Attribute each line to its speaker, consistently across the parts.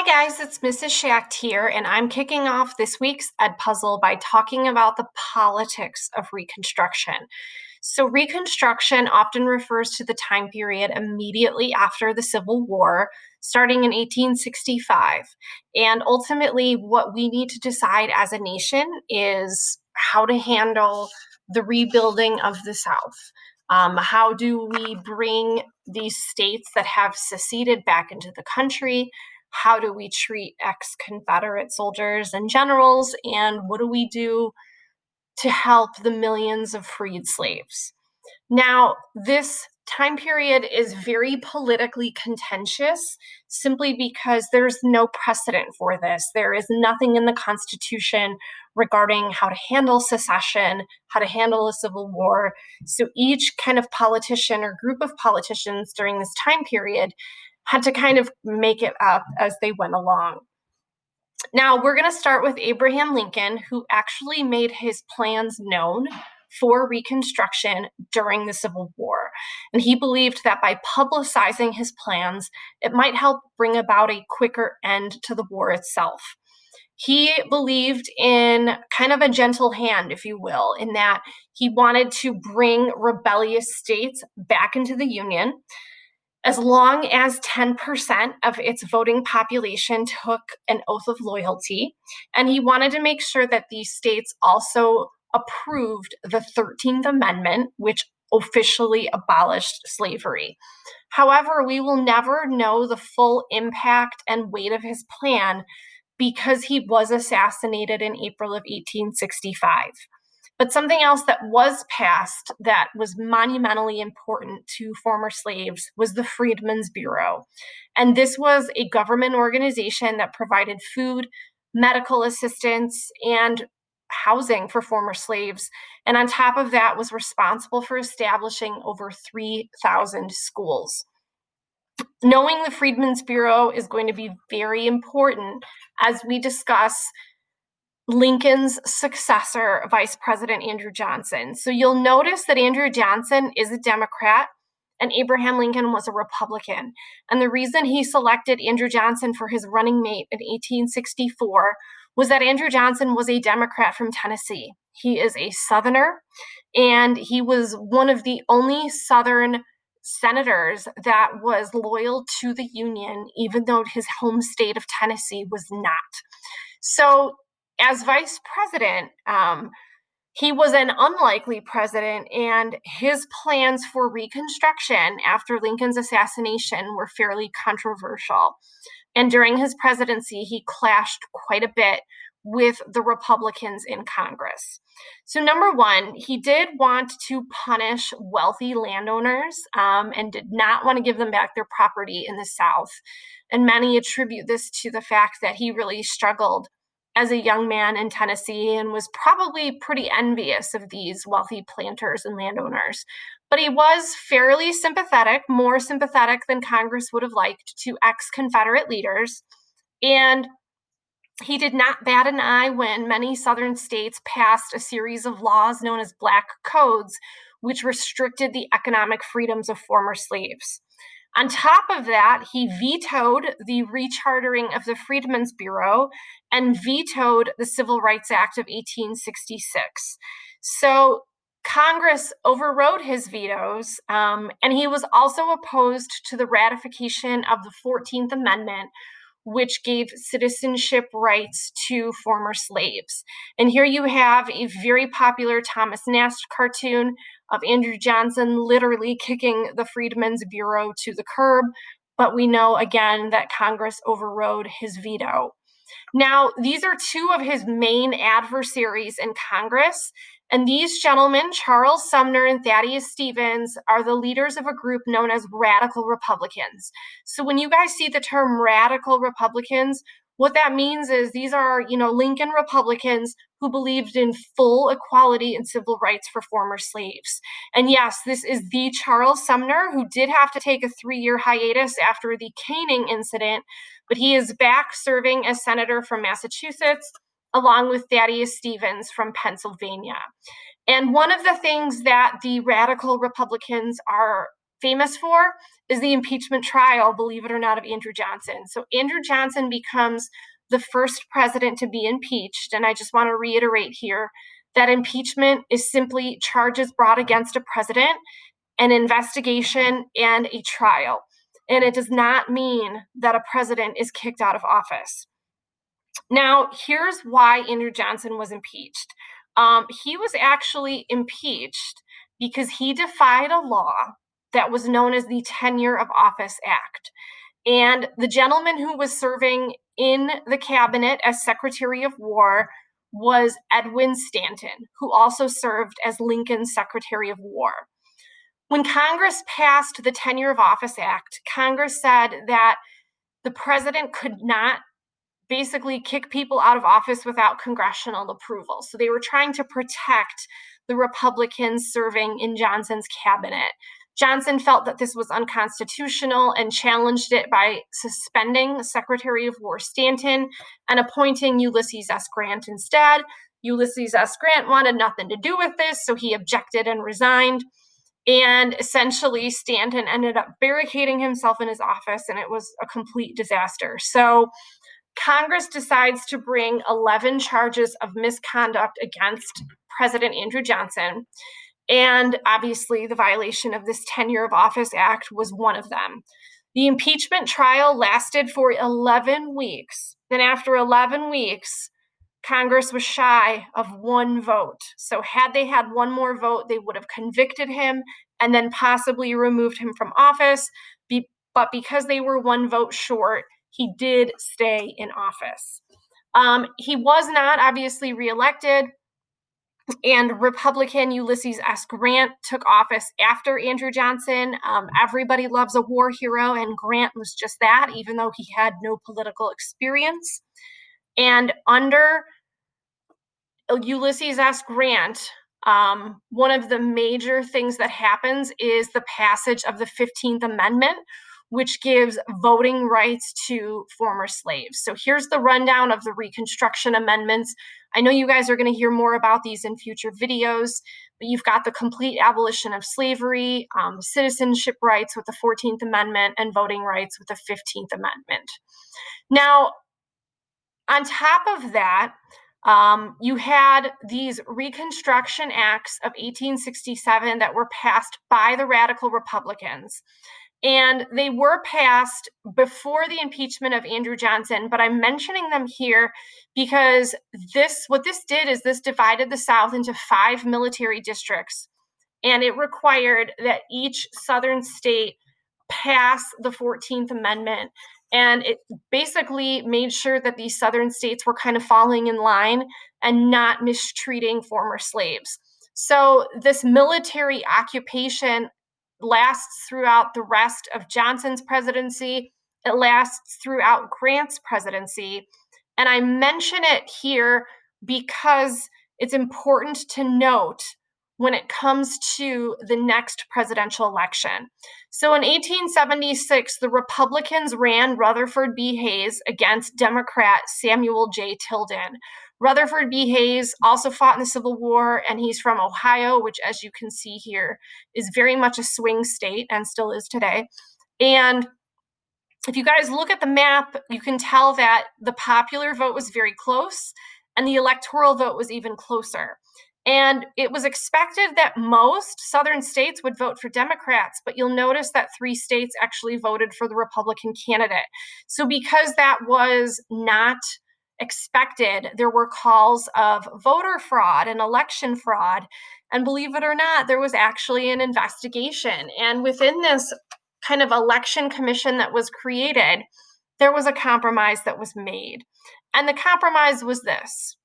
Speaker 1: guys, it's Mrs. Schact here, and I'm kicking off this week's Ed Puzzle by talking about the politics of Reconstruction. So Reconstruction often refers to the time period immediately after the Civil War, starting in 1865. And ultimately, what we need to decide as a nation is how to handle the rebuilding of the South. How do we bring these states that have seceded back into the country? How do we treat ex-Confederate soldiers and generals? And what do we do to help the millions of freed slaves? Now, this time period is very politically contentious simply because there's no precedent for this. There is nothing in the Constitution regarding how to handle secession, how to handle a civil war. So each kind of politician or group of politicians during this time period had to kind of make it up as they went along. Now, we're going to start with Abraham Lincoln, who actually made his plans known for Reconstruction during the Civil War. And he believed that by publicizing his plans, it might help bring about a quicker end to the war itself. He believed in kind of a gentle hand, if you will, in that he wanted to bring rebellious states back into the Union as long as 10% of its voting population took an oath of loyalty. And he wanted to make sure that these states also approved the 13th Amendment, which officially abolished slavery. However, we will never know the full impact and weight of his plan because he was assassinated in April of 1865. But something else that was passed that was monumentally important to former slaves was the Freedmen's Bureau. And this was a government organization that provided food, medical assistance, and housing for former slaves. And on top of that, was responsible for establishing over 3,000 schools. Knowing the Freedmen's Bureau is going to be very important as we discuss Lincoln's successor, Vice President Andrew Johnson. So you'll notice that Andrew Johnson is a Democrat and Abraham Lincoln was a Republican. And the reason he selected Andrew Johnson for his running mate in 1864 was that Andrew Johnson was a Democrat from Tennessee. He is a Southerner, and he was one of the only Southern senators that was loyal to the Union, even though his home state of Tennessee was not. So as vice president, he was an unlikely president, and his plans for Reconstruction after Lincoln's assassination were fairly controversial. And during his presidency, he clashed quite a bit with the Republicans in Congress. So number one, he did want to punish wealthy landowners and did not want to give them back their property in the South. And many attribute this to the fact that he really struggled as a young man in Tennessee and was probably pretty envious of these wealthy planters and landowners. But he was fairly sympathetic, more sympathetic than Congress would have liked, to ex-Confederate leaders. And he did not bat an eye when many Southern states passed a series of laws known as Black Codes, which restricted the economic freedoms of former slaves. On top of that, he vetoed the rechartering of the Freedmen's Bureau and vetoed the Civil Rights Act of 1866. So Congress overrode his vetoes, and he was also opposed to the ratification of the 14th Amendment, which gave citizenship rights to former slaves. And here you have a very popular Thomas Nast cartoon of Andrew Johnson literally kicking the Freedmen's Bureau to the curb, but we know again that Congress overrode his veto. Now, these are two of his main adversaries in Congress, and these gentlemen, Charles Sumner and Thaddeus Stevens, are the leaders of a group known as Radical Republicans. So when you guys see the term Radical Republicans, what that means is these are, Lincoln Republicans who believed in full equality and civil rights for former slaves. And yes, this is the Charles Sumner who did have to take a 3-year hiatus after the caning incident, but he is back serving as senator from Massachusetts, along with Thaddeus Stevens from Pennsylvania. And one of the things that the Radical Republicans are famous for is the impeachment trial, believe it or not, of Andrew Johnson. So Andrew Johnson becomes the first president to be impeached. And I just want to reiterate here that impeachment is simply charges brought against a president, an investigation, and a trial. And it does not mean that a president is kicked out of office. Now, here's why Andrew Johnson was impeached. He was actually impeached because he defied a law that was known as the Tenure of Office Act. And the gentleman who was serving in the cabinet as Secretary of War was Edwin Stanton, who also served as Lincoln's Secretary of War. When Congress passed the Tenure of Office Act, Congress said that the president could not basically kick people out of office without congressional approval. So they were trying to protect the Republicans serving in Johnson's cabinet. Johnson felt that this was unconstitutional and challenged it by suspending Secretary of War Stanton and appointing Ulysses S. Grant instead. Ulysses S. Grant wanted nothing to do with this, so he objected and resigned. And essentially, Stanton ended up barricading himself in his office, and it was a complete disaster. So Congress decides to bring 11 charges of misconduct against President Andrew Johnson. And obviously, the violation of this Tenure of Office Act was one of them. The impeachment trial lasted for 11 weeks. Then after 11 weeks, Congress was shy of one vote. So had they had one more vote, they would have convicted him and then possibly removed him from office. But because they were one vote short, he did stay in office. He was not obviously reelected, and Republican Ulysses S. Grant took office after Andrew Johnson. Everybody loves a war hero, and Grant was just that, even though he had no political experience. And under Ulysses S. Grant, one of the major things that happens is the passage of the 15th Amendment, which gives voting rights to former slaves. So here's the rundown of the Reconstruction amendments. I know you guys are going to hear more about these in future videos, but you've got the complete abolition of slavery, citizenship rights with the 14th Amendment, and voting rights with the 15th Amendment. Now, on top of that, you had these Reconstruction Acts of 1867 that were passed by the radical Republicans. And they were passed before the impeachment of Andrew Johnson, but I'm mentioning them here because what this did is this divided the South into 5 military districts, and it required that each Southern state pass the 14th Amendment. And it basically made sure that these Southern states were kind of falling in line and not mistreating former slaves. So this military occupation lasts throughout the rest of Johnson's presidency. It lasts throughout Grant's presidency. And I mention it here because it's important to note when it comes to the next presidential election. So in 1876, the Republicans ran Rutherford B. Hayes against Democrat Samuel J. Tilden. Rutherford B. Hayes also fought in the Civil War, and he's from Ohio, which, as you can see here, is very much a swing state and still is today. And if you guys look at the map, you can tell that the popular vote was very close, and the electoral vote was even closer. And it was expected that most Southern states would vote for Democrats, but you'll notice that 3 states actually voted for the Republican candidate. So because that was not expected, there were calls of voter fraud and election fraud. And believe it or not, there was actually an investigation. And within this kind of election commission that was created, there was a compromise that was made. And the compromise was this.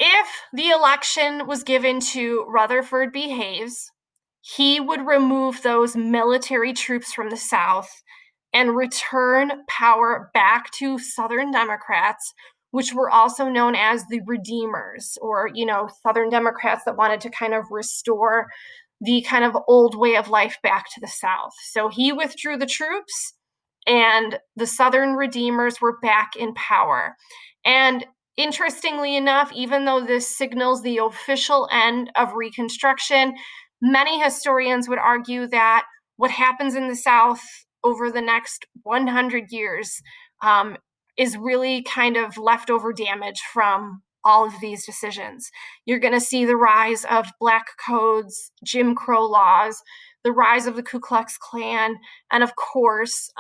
Speaker 1: If the election was given to Rutherford B. Hayes, he would remove those military troops from the South and return power back to Southern Democrats, which were also known as the Redeemers, or, Southern Democrats that wanted to kind of restore the kind of old way of life back to the South. So he withdrew the troops, and the Southern Redeemers were back in power. And interestingly enough, even though this signals the official end of Reconstruction, many historians would argue that what happens in the South over the next 100 years is really kind of leftover damage from all of these decisions. You're going to see the rise of Black codes, Jim Crow laws, the rise of the Ku Klux Klan, and of course,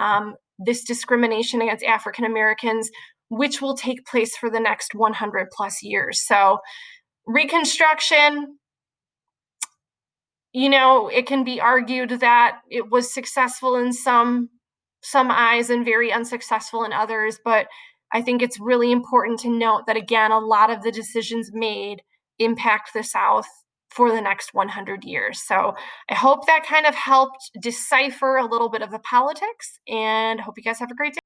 Speaker 1: this discrimination against African Americans, which will take place for the next 100 plus years. So Reconstruction, it can be argued that it was successful in some eyes and very unsuccessful in others, but I think it's really important to note that, again, a lot of the decisions made impact the South for the next 100 years. So I hope that kind of helped decipher a little bit of the politics, and hope you guys have a great day.